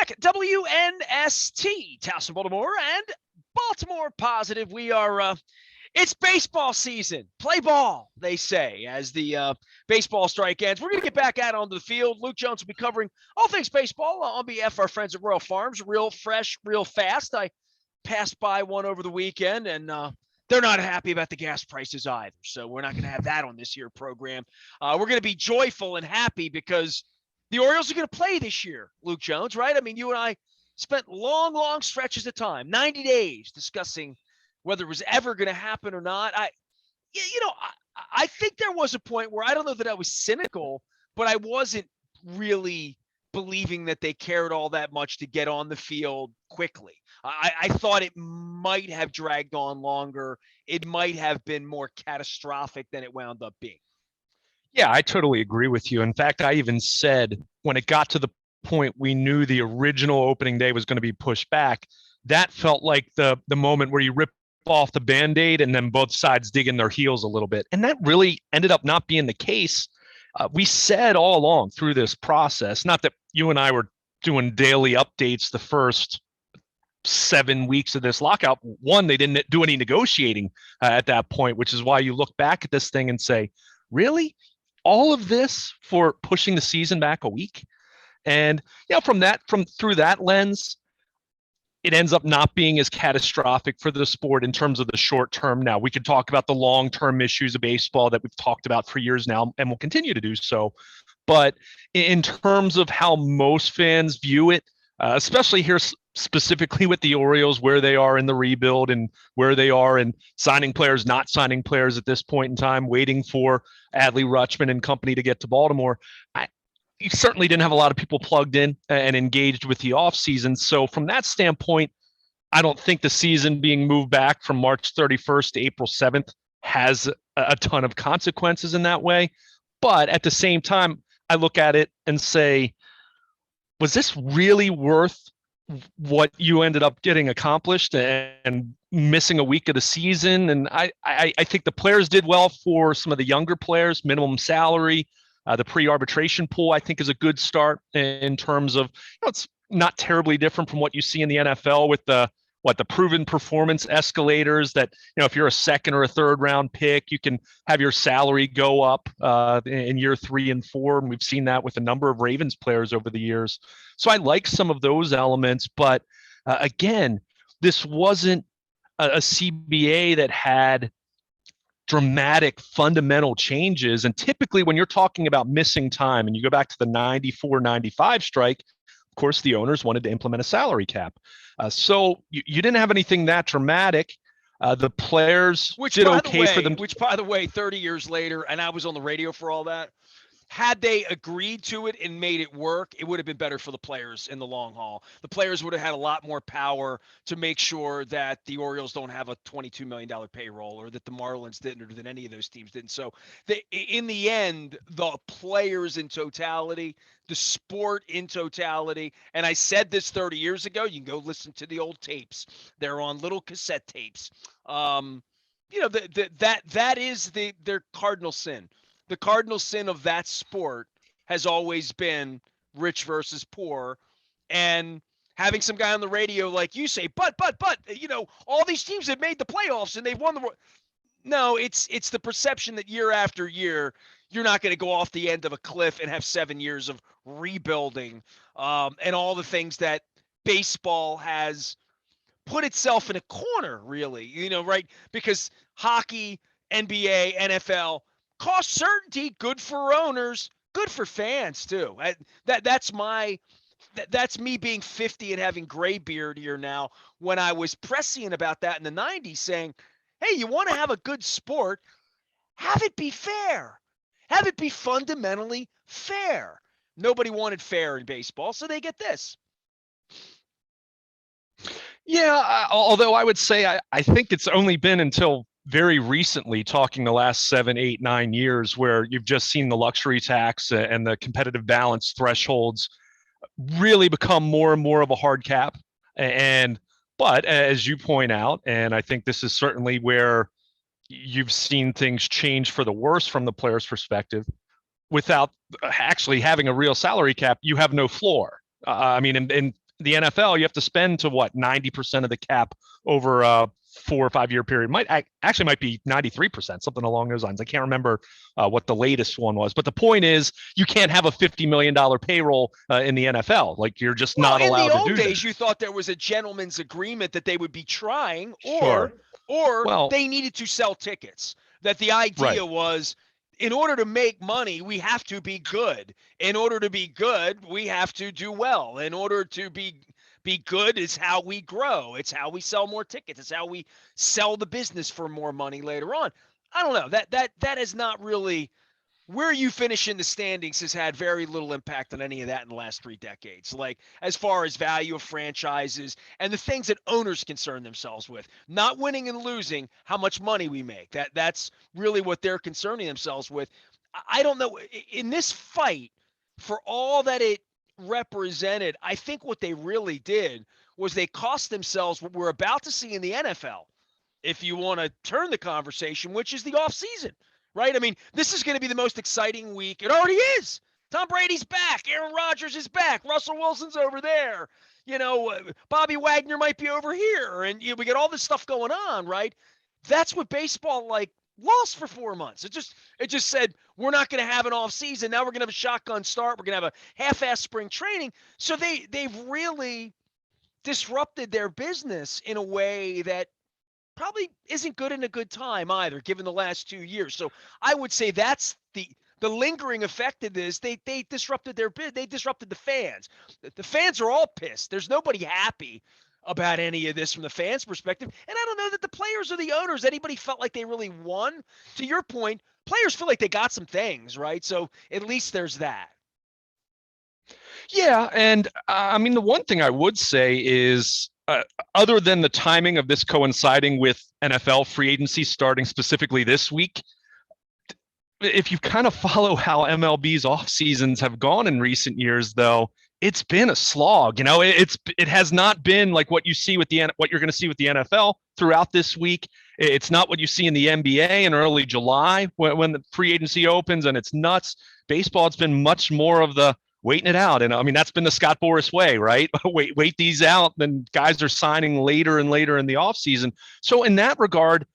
back. WNST, Towson, Baltimore, and Baltimore Positive. We are, it's baseball season. Play ball, they say, as the baseball strike ends. We're going to get back out onto the field. Luke Jones will be covering all things baseball on behalf of our friends at Royal Farms. Real fresh, real fast. I passed by one over the weekend, and they're not happy about the gas prices either. So we're not going to have that on this year program. We're going to be joyful and happy because the Orioles are going to play this year, Luke Jones, right? I mean, you and I spent long stretches of time, 90 days, discussing whether it was ever going to happen or not. I think there was a point where I don't know that I was cynical, but I wasn't really believing that they cared all that much to get on the field quickly. I thought it might have dragged on longer. It might have been more catastrophic than it wound up being. Yeah, I totally agree with you. In fact, I even said when it got to the point we knew the original opening day was going to be pushed back, that felt like the moment where you rip off the Band-Aid and then both sides dig in their heels a little bit. And that really ended up not being the case. We said all along through this process, not that you and I were doing daily updates the first 7 weeks of this lockout. One, they didn't do any negotiating at that point, which is why you look back at this thing and say, really? All of this for pushing the season back a week? And from through that lens, it ends up not being as catastrophic for the sport in terms of the short term. Now, we could talk about the long-term issues of baseball that we've talked about for years now, and we'll continue to do so. But in terms of how most fans view it, especially here specifically with the Orioles, where they are in the rebuild and where they are in signing players, not signing players at this point in time, waiting for Adley Rutschman and company to get to Baltimore, you certainly didn't have a lot of people plugged in and engaged with the offseason. So from that standpoint, I don't think the season being moved back from March 31st to April 7th has a ton of consequences in that way. But at the same time, I look at it and say, was this really worth what you ended up getting accomplished and missing a week of the season? And I think the players did well for some of the younger players, minimum salary. The pre-arbitration pool, I think, is a good start in terms of, it's not terribly different from what you see in the NFL with the proven performance escalators that, if you're a second or a third round pick, you can have your salary go up in year 3 and 4. And we've seen that with a number of Ravens players over the years. So I like some of those elements. But again, this wasn't a CBA that had dramatic fundamental changes. And typically when you're talking about missing time and you go back to the 94-95 strike, of course, the owners wanted to implement a salary cap. So you didn't have anything that dramatic. The players did okay for them. Which, by the way, 30 years later, and I was on the radio for all that, had they agreed to it and made it work, it would have been better for the players in the long haul. The players would have had a lot more power to make sure that the Orioles don't have a $22 million payroll, or that the Marlins didn't, or that any of those teams didn't. So in the end, the players in totality, the sport in totality, and I said this 30 years ago, you can go listen to the old tapes. They're on little cassette tapes. That is their cardinal sin. The cardinal sin of that sport has always been rich versus poor, and having some guy on the radio like you say, but, all these teams have made the playoffs and they've won the. No, it's the perception that year after year, you're not going to go off the end of a cliff and have 7 years of rebuilding, and all the things that baseball has put itself in a corner, really, right? Because hockey, NBA, NFL, cost certainty, good for owners, good for fans too. That's me being 50 and having gray beard here now. When I was prescient about that in the 90s, saying, hey, you want to have a good sport, have it be fair. Have it be fundamentally fair. Nobody wanted fair in baseball, so they get this. Yeah, although I would say I think it's only been until very recently, talking the last 7, 8, 9 years, where you've just seen the luxury tax and the competitive balance thresholds really become more and more of a hard cap. But as you point out, and I think this is certainly where you've seen things change for the worse from the player's perspective, without actually having a real salary cap, you have no floor. And The NFL, you have to spend to what 90% of the cap over a 4 or 5 year period. Might be 93%, something along those lines. I can't remember what the latest one was, but the point is, you can't have a $50 million payroll in the NFL. Like, you're just not allowed to do that. In the old days, you thought there was a gentleman's agreement that they would be trying, Sure. or they needed to sell tickets. That the idea was, in order to make money, we have to be good. In order to be good, we have to do well. In order to be good is how we grow. It's how we sell more tickets. It's how we sell the business for more money later on. I don't know. That is not really where you finish in the standings has had very little impact on any of that in the last 3 decades. Like, as far as value of franchises and the things that owners concern themselves with, not winning and losing, how much money we make. That's really what they're concerning themselves with. I don't know. In this fight, for all that it represented, I think what they really did was they cost themselves what we're about to see in the NFL, if you want to turn the conversation, which is the offseason. Right? I mean, this is going to be the most exciting week. It already is. Tom Brady's back. Aaron Rodgers is back. Russell Wilson's over there. Bobby Wagner might be over here. And we get all this stuff going on, right? That's what baseball, lost for 4 months. It just said, we're not going to have an off season. Now we're going to have a shotgun start. We're going to have a half-ass spring training. So they've really disrupted their business in a way that probably isn't good in a good time either, given the last 2 years. So I would say that's the lingering effect of this. They disrupted they disrupted the fans. The fans are all pissed. There's nobody happy about any of this from the fans' perspective. And I don't know that the players or the owners, anybody felt like they really won. To your point, players feel like they got some things, right? So at least there's that. Yeah, and I mean, the one thing I would say is, other than the timing of this coinciding with NFL free agency starting specifically this week, if you kind of follow how MLB's off seasons have gone in recent years, though, it's been a slog. It has not been like what you're going to see with the NFL throughout this week. It's not what you see in the NBA in early July when the free agency opens, and it's nuts. Baseball, it's been much more of the waiting it out. And I mean, that's been the Scott Boras way, right? Wait these out. Then guys are signing later and later in the offseason. So in that regard,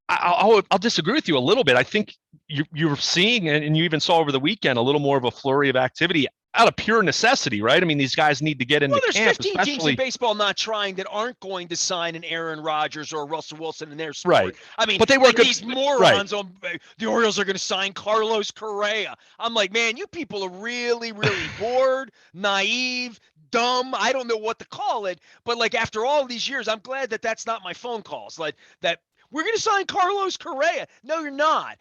I'll disagree with you a little bit. I think you're seeing, and you even saw over the weekend, a little more of a flurry of activity out of pure necessity, right? I mean, these guys need to get into camp. Well, there's 15 teams in baseball not trying that aren't going to sign an Aaron Rodgers or Russell Wilson in their sport. Right. I mean, but they were these morons on the Orioles are going to sign Carlos Correa. I'm like, man, you people are really, really bored, naive, dumb. I don't know what to call it. But after all these years, I'm glad that that's not my phone calls. That we're going to sign Carlos Correa. No, you're not.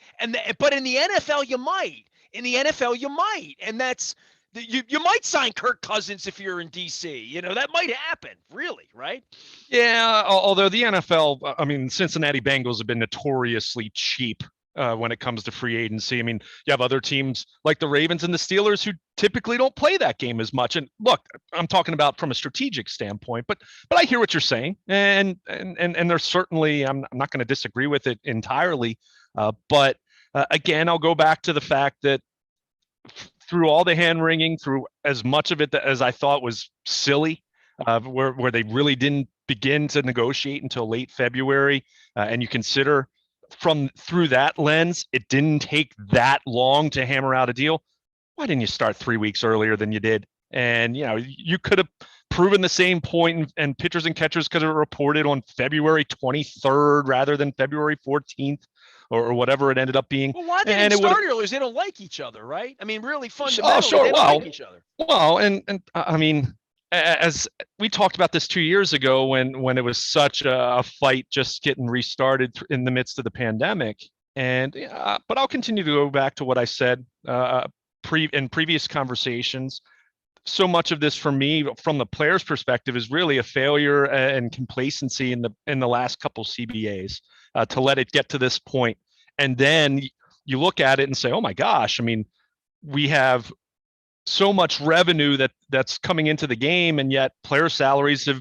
But in the NFL, you might. In the NFL, you might. And that's. You might sign Kirk Cousins if you're in D.C. That might happen, really, right? Yeah, although the NFL, I mean, Cincinnati Bengals have been notoriously cheap when it comes to free agency. I mean, you have other teams like the Ravens and the Steelers who typically don't play that game as much. And look, I'm talking about from a strategic standpoint, but I hear what you're saying, and there's certainly, I'm not going to disagree with it entirely, but again, I'll go back to the fact that through all the hand wringing, through as much of it as I thought was silly, where they really didn't begin to negotiate until late February, and you consider through that lens, it didn't take that long to hammer out a deal. Why didn't you start 3 weeks earlier than you did? And you could have proven the same point, and pitchers and catchers could have reported on February 23rd rather than February 14th. Or whatever it ended up being. Well, why didn't it start earlier? They don't like each other, right? I mean, really fundamentally, they don't like each other. Well, and I mean, as we talked about this 2 years ago when it was such a fight just getting restarted in the midst of the pandemic. And but I'll continue to go back to what I said in previous conversations. So much of this for me, from the player's perspective, is really a failure and complacency in the last couple CBAs. To let it get to this point. And then you look at it and say, oh my gosh, I mean, we have so much revenue that's coming into the game, and yet player salaries have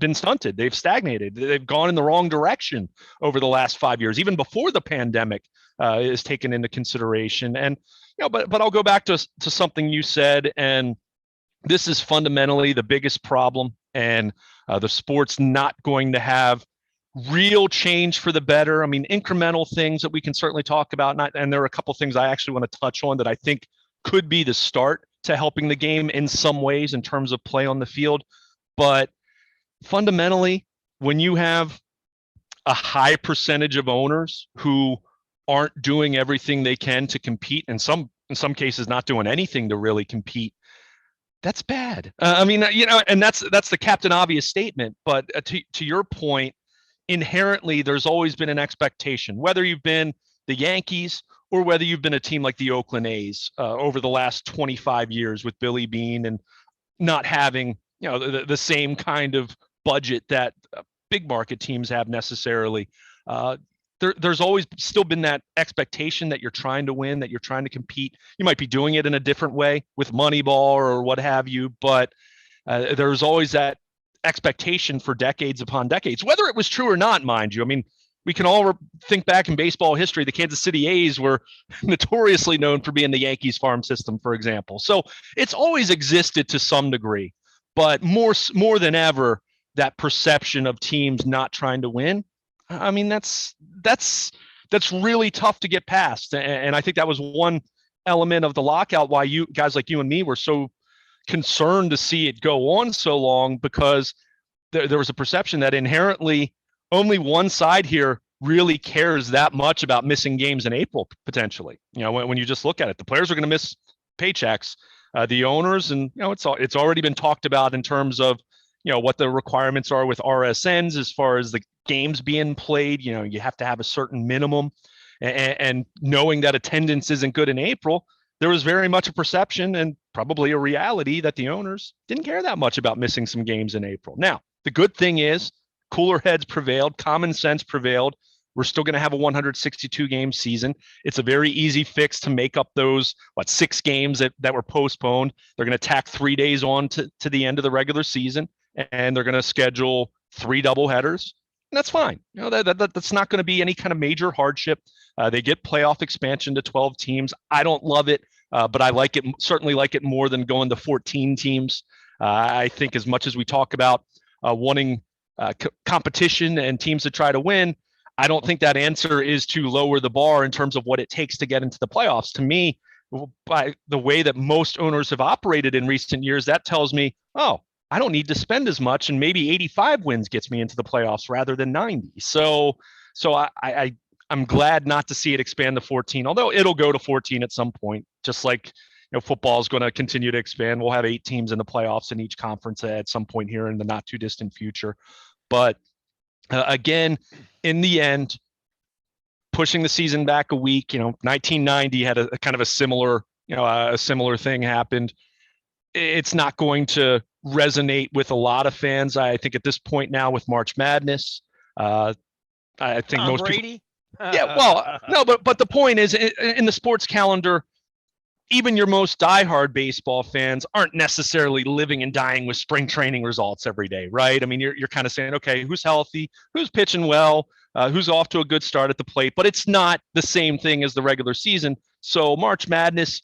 been stunted. They've stagnated. They've gone in the wrong direction over the last 5 years, even before the pandemic is taken into consideration. And, but I'll go back to something you said, and this is fundamentally the biggest problem. and the sport's not going to have real change for the better. I mean, incremental things that we can certainly talk about, and there are a couple things I actually want to touch on that I think could be the start to helping the game in some ways in terms of play on the field. But fundamentally, when you have a high percentage of owners who aren't doing everything they can to compete, and in some cases not doing anything to really compete, that's bad. I mean, and that's the Captain Obvious statement. But to your point, inherently, there's always been an expectation, whether you've been the Yankees or whether you've been a team like the Oakland A's over the last 25 years with Billy Beane and not having the same kind of budget that big market teams have necessarily. There's always still been that expectation that you're trying to win, that you're trying to compete. You might be doing it in a different way with Moneyball or what have you, but there's always that expectation for decades upon decades, whether it was true or not, mind you. I mean, we can all think back in baseball history, the Kansas City A's were notoriously known for being the Yankees farm system, for example. So it's always existed to some degree, but more than ever, that perception of teams not trying to win, I mean, that's really tough to get past. And I think that was one element of the lockout, why you guys like you and me were so concerned to see it go on so long, because there was a perception that inherently only one side here really cares that much about missing games in April, potentially. When you just look at it, the players are going to miss paychecks, the owners, and it's already been talked about in terms of what the requirements are with RSNs as far as the games being played. You have to have a certain minimum, and knowing that attendance isn't good in April, there was very much a perception and probably a reality that the owners didn't care that much about missing some games in April. Now, the good thing is cooler heads prevailed, common sense prevailed. We're still going to have a 162 game season. It's a very easy fix to make up those 6 games that were postponed. They're going to tack 3 days on to the end of the regular season, and they're going to schedule 3 doubleheaders. And that's fine. That's not going to be any kind of major hardship. They get playoff expansion to 12 teams. I don't love it, but I like it. Certainly like it more than going to 14 teams. I think as much as we talk about wanting competition and teams to try to win, I don't think that answer is to lower the bar in terms of what it takes to get into the playoffs. To me, by the way that most owners have operated in recent years, that tells me, oh, I don't need to spend as much, and maybe 85 wins gets me into the playoffs rather than 90. So I'm glad not to see it expand to 14, although it'll go to 14 at some point, just like football is going to continue to expand. We'll have 8 teams in the playoffs in each conference at some point here in the not too distant future. But again, in the end, pushing the season back a week, 1990 had a kind of a similar thing happened. It's not going to resonate with a lot of fans. I think at this point now with March Madness, I think Tom most Brady? people. Yeah, well, no, but the point is, in the sports calendar, even your most diehard baseball fans aren't necessarily living and dying with spring training results every day, right? I mean, you're kind of saying, okay, who's healthy, who's pitching well, who's off to a good start at the plate, but it's not the same thing as the regular season. So March Madness,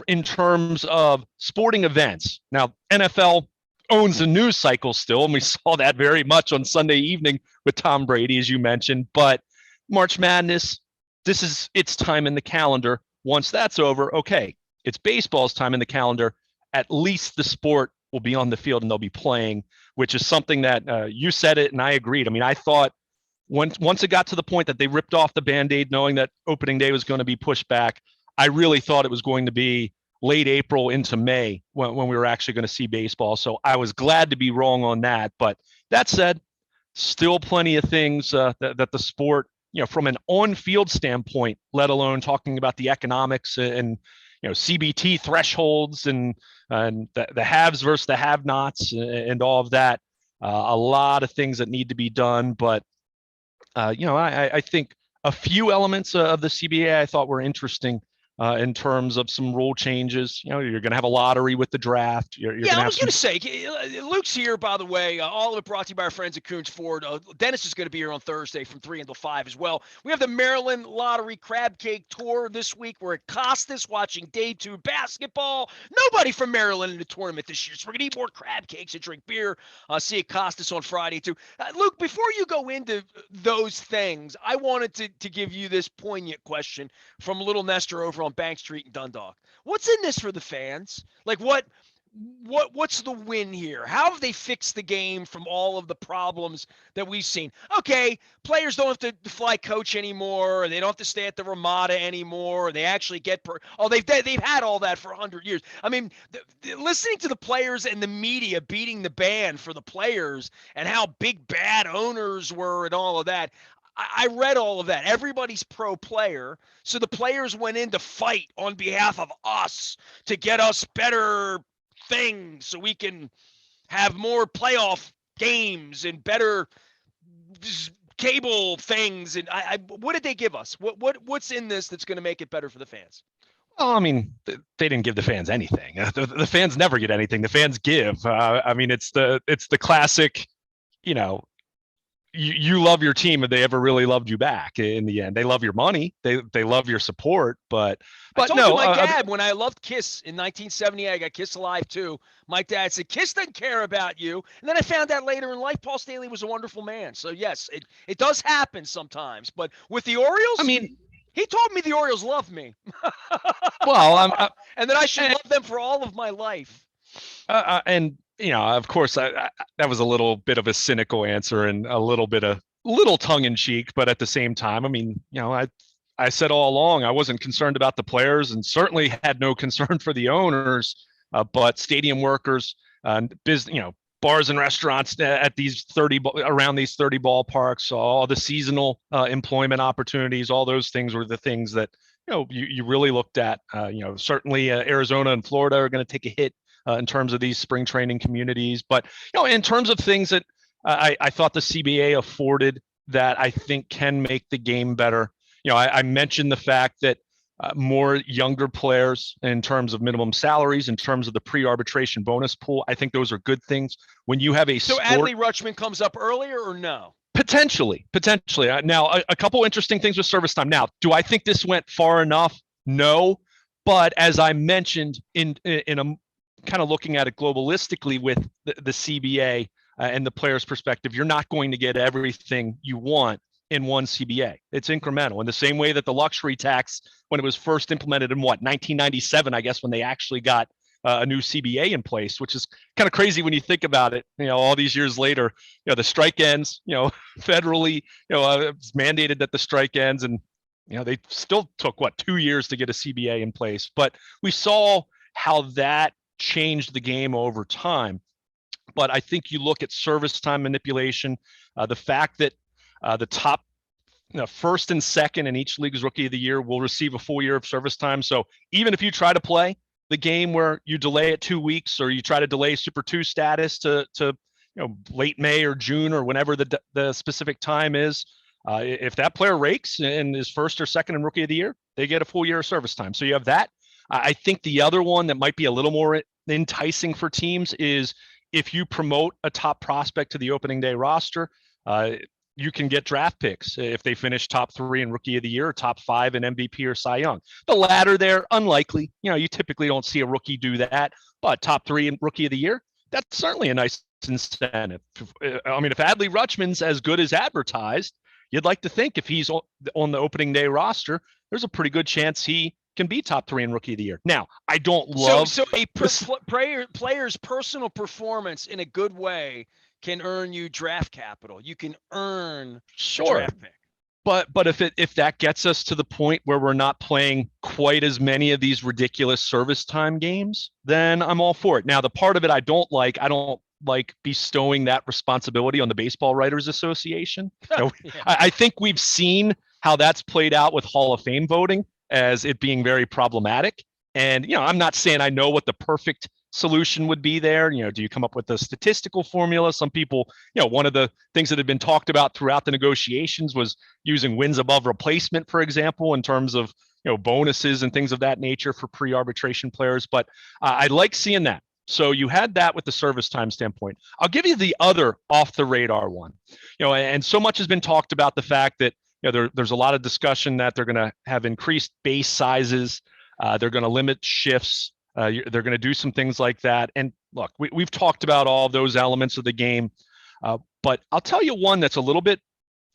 in terms of sporting events, now NFL owns the news cycle still, and we saw that very much on Sunday evening with Tom Brady, as you mentioned. But March Madness, this is its time in the calendar. Once that's over, okay, it's baseball's time in the calendar. At least the sport will be on the field and they'll be playing, which is something that you said it and I agreed. I mean, I thought once it got to the point that they ripped off the Band-Aid knowing that opening day was going to be pushed back, I really thought it was going to be late April into May when we were actually going to see baseball. So I was glad to be wrong on that. But that said, still plenty of things that the sport, from an on-field standpoint, let alone talking about the economics and CBT thresholds and the haves versus the have-nots and all of that. A lot of things that need to be done, but I think a few elements of the CBA I thought were interesting. in terms of some rule changes. You're going to have a lottery with the draft. You're Yeah, going I to have was going some. to say, Luke's here, by the way. All of it brought to you by our friends at Coons Ford. Dennis is going to be here on Thursday from 3 until 5 as well. We have the Maryland Lottery Crab Cake Tour this week. We're at Costas watching day 2 basketball. Nobody from Maryland in the tournament this year, so we're going to eat more crab cakes and drink beer. See you at Costas on Friday, too. Luke, before you go into those things, I wanted to give you this poignant question from little Nestor over on Bank Street in Dundalk. What's in this for the fans? Like, what's the win here? How have they fixed the game from all of the problems that we've seen? Okay, players don't have to fly coach anymore, or they don't have to stay at the Ramada anymore, or they actually get they've had all that for 100 years. I mean, listening to the players and the media beating the band for the players and how big bad owners were and all of that. I read all of that. Everybody's pro player. So the players went in to fight on behalf of us to get us better things so we can have more playoff games and better cable things. And what did they give us? What's in this that's going to make it better for the fans? Well, I mean, they didn't give the fans anything. The fans never get anything. The fans give. I mean, it's the classic, you know, you love your team and they ever really loved you back in the end. They love your money. They love your support, but I told no, you my dad, when I loved Kiss in 1978, I got Kiss Alive too. My dad said, Kiss doesn't care about you. And then I found out later in life, Paul Stanley was a wonderful man. So yes, it does happen sometimes, but with the Orioles, I mean, he told me the Orioles love me. well, and that I should love them for all of my life. And of course, that was a little bit of a cynical answer and a little tongue in cheek, but at the same time, I mean, I said all along I wasn't concerned about the players and certainly had no concern for the owners, but stadium workers and bars and restaurants at these around these 30 ballparks, all the seasonal employment opportunities, all those things were the things that you really looked at. Certainly Arizona and Florida are going to take a hit in terms of these spring training communities. But, in terms of things that I thought the CBA afforded that I think can make the game better, I mentioned the fact that more younger players in terms of minimum salaries, in terms of the pre-arbitration bonus pool, I think those are good things. When you have So Adley Rutschman comes up earlier or no? Potentially. Now, a couple interesting things with service time. Now, do I think this went far enough? No. But as I mentioned in a kind of looking at it globalistically with the CBA and the player's perspective, you're not going to get everything you want in one CBA. It's incremental in the same way that the luxury tax, when it was first implemented in 1997, I guess, when they actually got a new CBA in place, which is kind of crazy when you think about it. All these years later, the strike ends, federally, it's mandated that the strike ends, and they still took 2 years to get a CBA in place. But we saw how that changed the game over time. But I think you look at service time manipulation, the fact that the top first and second in each league's rookie of the year will receive a full year of service time. So even if you try to play the game where you delay it 2 weeks, or you try to delay Super 2 status to late May or June or whenever the specific time is, if that player rakes and is first or second in rookie of the year, they get a full year of service time. So you have that. I think the other one that might be a little more enticing for teams is if you promote a top prospect to the opening day roster, you can get draft picks if they finish top 3 in rookie of the year, or top 5 in MVP or Cy Young. The latter there, unlikely. You typically don't see a rookie do that, but top 3 in rookie of the year, that's certainly a nice incentive. I mean, if Adley Rutschman's as good as advertised, you'd like to think if he's on the opening day roster, there's a pretty good chance he can be top 3 in rookie of the year. Now, I don't love so a player's personal performance in a good way can earn you draft capital. You can earn a draft pick. But if that gets us to the point where we're not playing quite as many of these ridiculous service time games, then I'm all for it. Now, the part of it I don't like bestowing that responsibility on the Baseball Writers Association. Yeah. I think we've seen how that's played out with Hall of Fame voting as it being very problematic. And, I'm not saying I know what the perfect solution would be there. Do you come up with a statistical formula? Some people, one of the things that had been talked about throughout the negotiations was using wins above replacement, for example, in terms of, bonuses and things of that nature for pre-arbitration players. But I like seeing that. So you had that with the service time standpoint. I'll give you the other off the radar one, and so much has been talked about the fact that, there's a lot of discussion that they're going to have increased base sizes. They're going to limit shifts. They're going to do some things like that. And look, we've talked about all those elements of the game. But I'll tell you one that's a little bit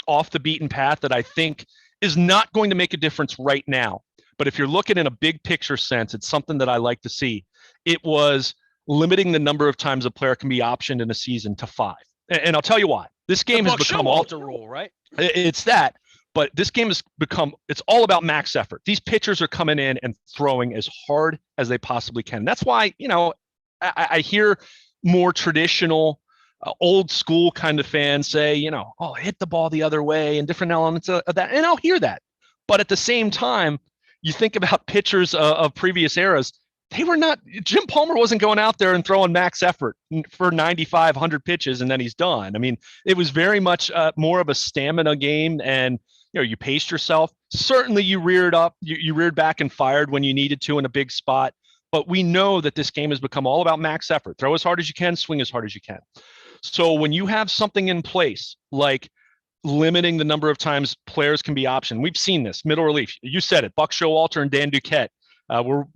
off the beaten path that I think is not going to make a difference right now. But if you're looking in a big picture sense, it's something that I like to see. It was limiting the number of times a player can be optioned in a season to 5. And I'll tell you why. This game has become all the rule, right? It's that. But this game has become, it's all about max effort. These pitchers are coming in and throwing as hard as they possibly can. That's why, I hear more traditional, old school kind of fans say, hit the ball the other way and different elements of that. And I'll hear that. But at the same time, you think about pitchers of previous eras, they were not, Jim Palmer wasn't going out there and throwing max effort for 95, 100 pitches and then he's done. I mean, it was very much more of a stamina game, and you paced yourself. Certainly you reared up, you reared back and fired when you needed to in a big spot. But we know that this game has become all about max effort. Throw as hard as you can, swing as hard as you can. So when you have something in place like limiting the number of times players can be optioned, we've seen this middle relief. You said it, Buck Showalter and Dan Duquette were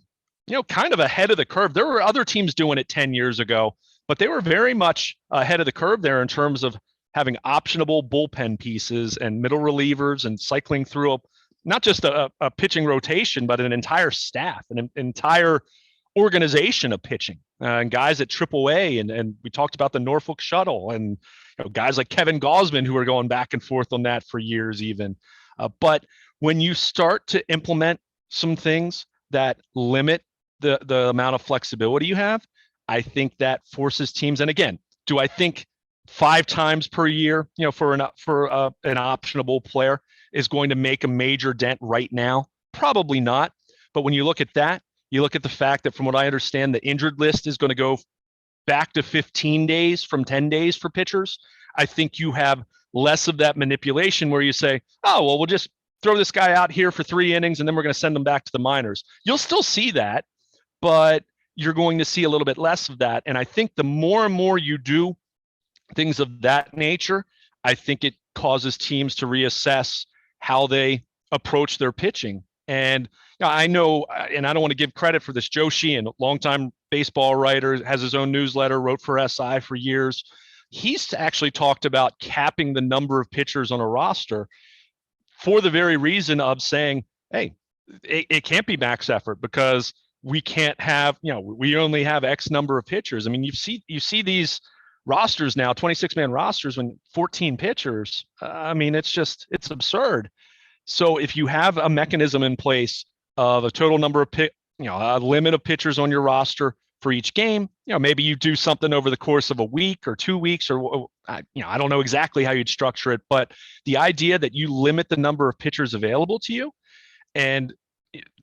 kind of ahead of the curve. There were other teams doing it 10 years ago, but they were very much ahead of the curve there in terms of having optionable bullpen pieces and middle relievers and cycling through not just a pitching rotation, but an entire staff, an entire organization of pitching and guys at AAA. And we talked about the Norfolk shuttle and guys like Kevin Gausman who are going back and forth on that for years even. But when you start to implement some things that limit the amount of flexibility you have, I think that forces teams. And again, do I think 5 times per year, for an optionable player is going to make a major dent right now? Probably not. But when you look at that, you look at the fact that from what I understand, the injured list is going to go back to 15 days from 10 days for pitchers. I think you have less of that manipulation where you say, oh, well, we'll just throw this guy out here for 3 innings and then we're going to send him back to the minors. You'll still see that, but you're going to see a little bit less of that. And I think the more and more you do things of that nature, I think it causes teams to reassess how they approach their pitching. And I know, and I don't want to give credit for this, Joe Sheehan, longtime baseball writer, has his own newsletter, wrote for SI for years. He's actually talked about capping the number of pitchers on a roster for the very reason of saying, hey, it can't be max effort because we can't have, we only have X number of pitchers. I mean, you see these rosters now, 26-man rosters, when 14 pitchers, it's absurd. So if you have a mechanism in place of a total number of a limit of pitchers on your roster for each game, maybe you do something over the course of a week or 2 weeks, or I don't know exactly how you'd structure it, but the idea that you limit the number of pitchers available to you, and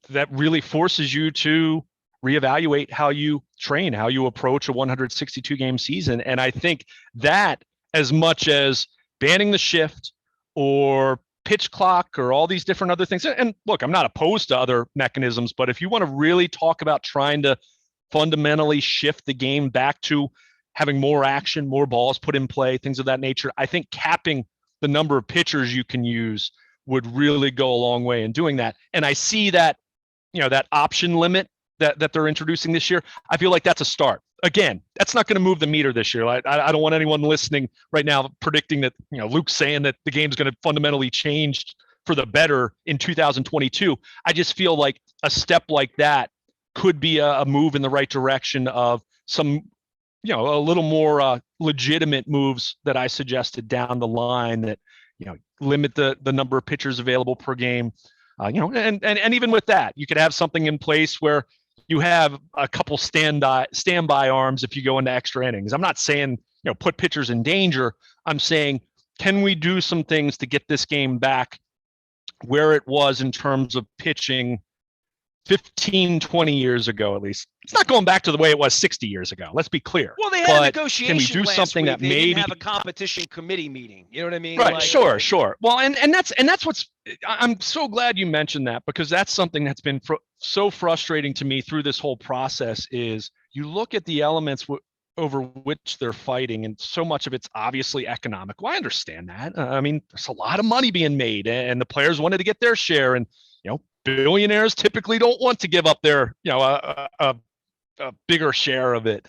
that really forces you to reevaluate how you train, how you approach a 162 game season. And I think that, as much as banning the shift or pitch clock or all these different other things, and look, I'm not opposed to other mechanisms, but if you want to really talk about trying to fundamentally shift the game back to having more action, more balls put in play, things of that nature, I think capping the number of pitchers you can use would really go a long way in doing that. And I see that, that option limit that they're introducing this year, I feel like that's a start. Again, that's not going to move the meter this year. I don't want anyone listening right now predicting that, Luke's saying that the game's going to fundamentally change for the better in 2022. I just feel like a step like that could be a move in the right direction of some, a little more legitimate moves that I suggested down the line that, limit the number of pitchers available per game. And even with that, you could have something in place where you have a couple standby arms if you go into extra innings. I'm not saying, put pitchers in danger. I'm saying, can we do some things to get this game back where it was in terms of pitching 15, 20 years ago, at least. It's not going back to the way it was 60 years ago. Let's be clear. Well, they had a negotiation. Can we do last something week. that they maybe didn't have a competition committee meeting? You know what I mean? Right. Sure. Well, and that's what's. I'm so glad you mentioned that, because that's something that's been so frustrating to me through this whole process. Is you look at the elements over which they're fighting, and so much of it's obviously economic. Well, I understand that. I mean, there's a lot of money being made, and the players wanted to get their share, and billionaires typically don't want to give up their a bigger share of it.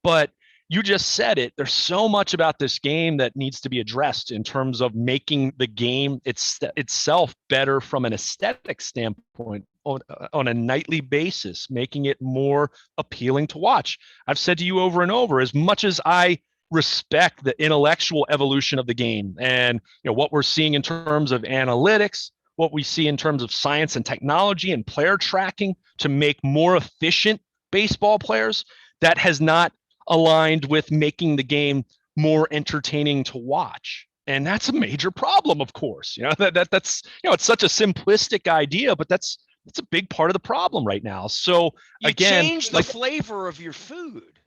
But you just said it. There's so much about this game that needs to be addressed in terms of making the game itself better from an aesthetic standpoint on a nightly basis, making it more appealing to watch. I've said to you over and over, as much as I respect the intellectual evolution of the game and what we're seeing in terms of analytics, what we see in terms of science and technology and player tracking to make more efficient baseball players, that has not aligned with making the game more entertaining to watch. And that's a major problem, of course. That's it's such a simplistic idea, but that's a big part of the problem right now. So you again, change the flavor of your food.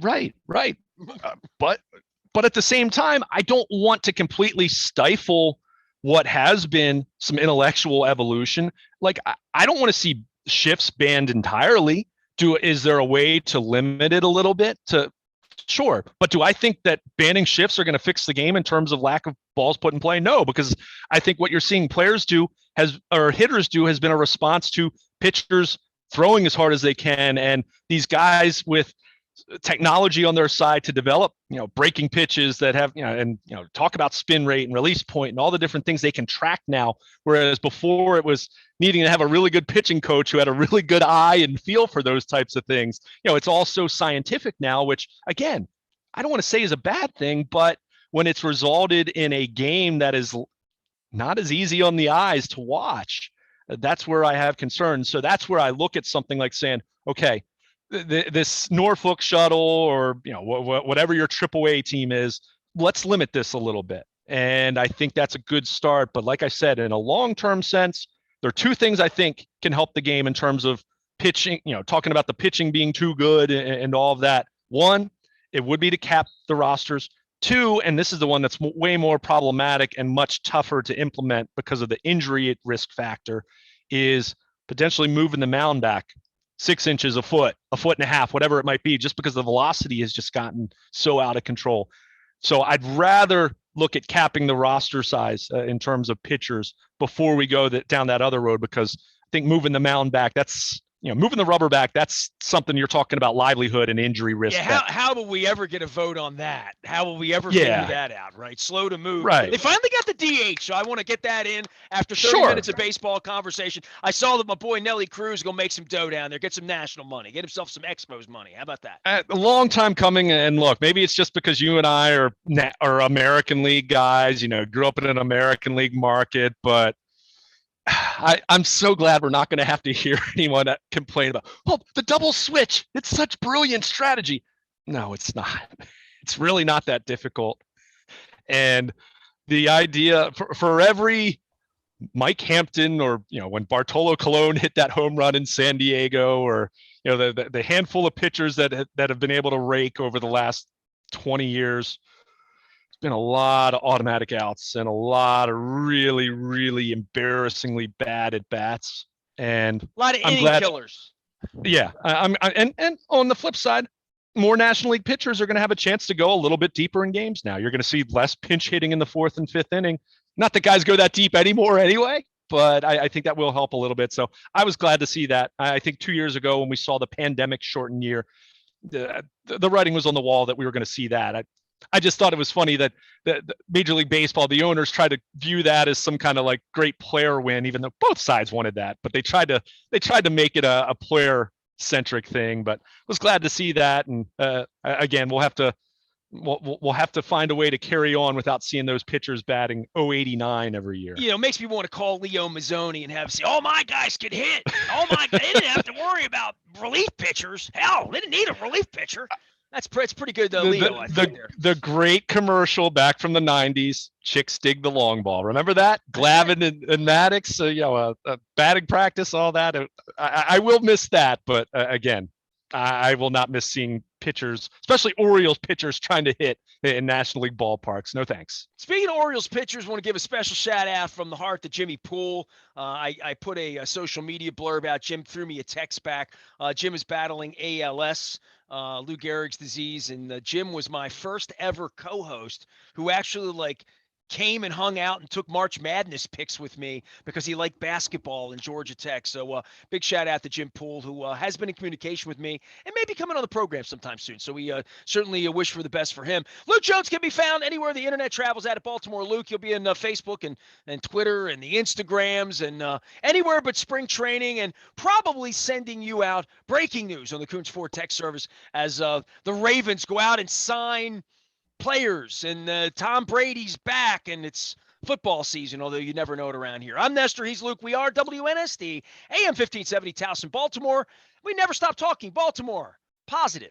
Right. But at the same time, I don't want to completely stifle what has been some intellectual evolution. Like I don't want to see shifts banned entirely. Is there a way to limit it a little bit? Sure. But do I think that banning shifts are going to fix the game in terms of lack of balls put in play? No, because I think what you're seeing players do or hitters do has been a response to pitchers throwing as hard as they can, and these guys with technology on their side to develop, breaking pitches that have, and talk about spin rate and release point and all the different things they can track now. Whereas before it was needing to have a really good pitching coach who had a really good eye and feel for those types of things. It's all so scientific now, which again, I don't want to say is a bad thing, but when it's resulted in a game that is not as easy on the eyes to watch, that's where I have concerns. So that's where I look at something like saying, okay, this Norfolk shuttle or whatever your AAA team is, let's limit this a little bit. And I think that's a good start. But like I said, in a long-term sense, there are two things I think can help the game in terms of pitching, talking about the pitching being too good and all of that. One, it would be to cap the rosters. Two, and this is the one that's way more problematic and much tougher to implement because of the injury risk factor, is potentially moving the mound back 6 inches, a foot and a half, whatever it might be, just because the velocity has just gotten so out of control. So I'd rather look at capping the roster size in terms of pitchers before we go down that other road, because I think moving the mound back, that's moving the rubber back, that's something you're talking about livelihood and injury risk. Yeah, how will we ever get a vote on that? How will we ever figure that out, right? Slow to move. Right. They finally got the DH, so I want to get that in after 30 minutes of baseball conversation. I saw that my boy Nelly Cruz is going to make some dough down there, get some national money, get himself some Expos money. How about that? A long time coming, and look, maybe it's just because you and I are American League guys, grew up in an American League market, but I'm so glad we're not going to have to hear anyone complain about, the double switch. It's such brilliant strategy. No, it's not. It's really not that difficult. And the idea for every Mike Hampton or, when Bartolo Colon hit that home run in San Diego, or, the handful of pitchers that have been able to rake over the last 20 years, been a lot of automatic outs and a lot of really, really embarrassingly bad at bats, and a lot of inning killers. Yeah, and on the flip side, more National League pitchers are going to have a chance to go a little bit deeper in games now. You're going to see less pinch hitting in the 4th and 5th inning. Not that guys go that deep anymore anyway, but I think that will help a little bit. So I was glad to see that. I think 2 years ago when we saw the pandemic shortened year, the writing was on the wall that we were going to see that. I just thought it was funny that the Major League Baseball, the owners tried to view that as some kind of like great player win, even though both sides wanted that. But they tried to make it a player centric thing. But was glad to see that. And again, we'll have to find a way to carry on without seeing those pitchers batting 089 every year. It makes me want to call Leo Mazzoni and have him say, "Oh, my guys can hit. Oh my, they didn't have to worry about relief pitchers. Hell, they didn't need a relief pitcher." It's pretty good, Leo, I think there. The great commercial back from the 90s, chicks dig the long ball. Remember that? Glavin and Maddox, batting practice, all that. I will miss that, but again, I will not miss seeing pitchers, especially Orioles pitchers, trying to hit in National League ballparks. No thanks. Speaking of Orioles pitchers, want to give a special shout out from the heart to Jimmy Poole. I put a social media blurb out. Jim threw me a text back. Jim is battling ALS, Lou Gehrig's disease, and Jim was my first ever co-host who actually came and hung out and took March Madness picks with me because he liked basketball in Georgia Tech. So big shout out to Jim Poole, who has been in communication with me and may be coming on the program sometime soon. So we certainly wish for the best for him. Luke Jones can be found anywhere the internet travels at Baltimore Luke. You'll be in Facebook and Twitter and the Instagrams and anywhere but spring training, and probably sending you out breaking news on the Coons 4 text service as the Ravens go out and sign players, and Tom Brady's back, and it's football season, although you never know it around here. I'm Nestor. He's Luke. We are WNST, AM 1570, Towson, Baltimore. We never stop talking Baltimore. Positive.